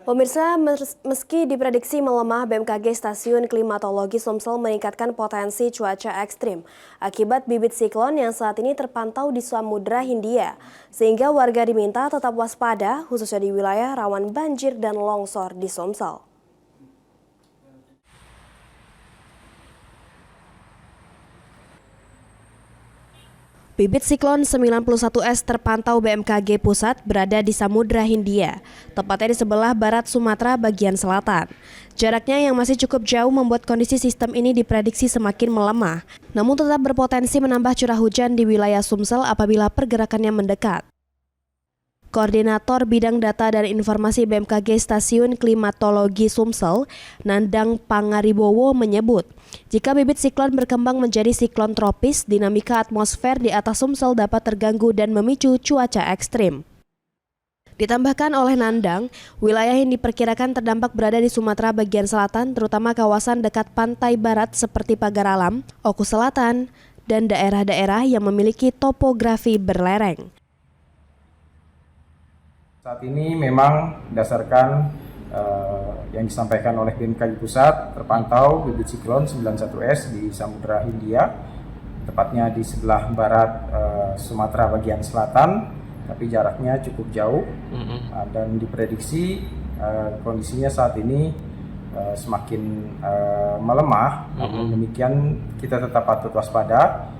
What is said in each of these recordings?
Pemirsa, meski diprediksi melemah, BMKG Stasiun Klimatologi Sumsel meningkatkan potensi cuaca ekstrim akibat bibit siklon yang saat ini terpantau di Samudra Hindia, sehingga warga diminta tetap waspada khususnya di wilayah rawan banjir dan longsor di Sumsel. Bibit siklon 91S terpantau BMKG Pusat berada di Samudra Hindia, tepatnya di sebelah barat Sumatera bagian selatan. Jaraknya yang masih cukup jauh membuat kondisi sistem ini diprediksi semakin melemah, namun tetap berpotensi menambah curah hujan di wilayah Sumsel apabila pergerakannya mendekat. Koordinator Bidang Data dan Informasi BMKG Stasiun Klimatologi Sumsel, Nandang Pangaribowo menyebut, jika bibit siklon berkembang menjadi siklon tropis, dinamika atmosfer di atas Sumsel dapat terganggu dan memicu cuaca ekstrim. Ditambahkan oleh Nandang, wilayah yang diperkirakan terdampak berada di Sumatera bagian selatan, terutama kawasan dekat pantai barat seperti Pagar Alam, Oku Selatan, dan daerah-daerah yang memiliki topografi berlereng. Saat ini memang berdasarkan yang disampaikan oleh BMKG Pusat, terpantau bibit siklon 91S di Samudra Hindia, tepatnya di sebelah barat Sumatera bagian selatan, tapi jaraknya cukup jauh dan diprediksi kondisinya saat ini semakin melemah. Namun demikian kita tetap patut waspada.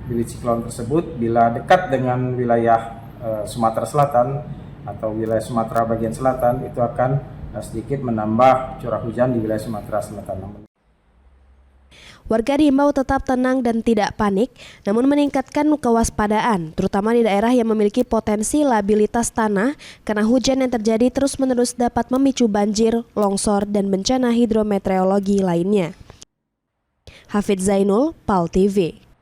Bibit siklon tersebut bila dekat dengan wilayah Sumatera Selatan atau wilayah Sumatera bagian selatan itu akan sedikit menambah curah hujan di wilayah Sumatera Selatan. Warga diimbau tetap tenang dan tidak panik, namun meningkatkan kewaspadaan, terutama di daerah yang memiliki potensi labilitas tanah karena hujan yang terjadi terus-menerus dapat memicu banjir, longsor, dan bencana hidrometeorologi lainnya. Hafidz Zainul, PAL TV.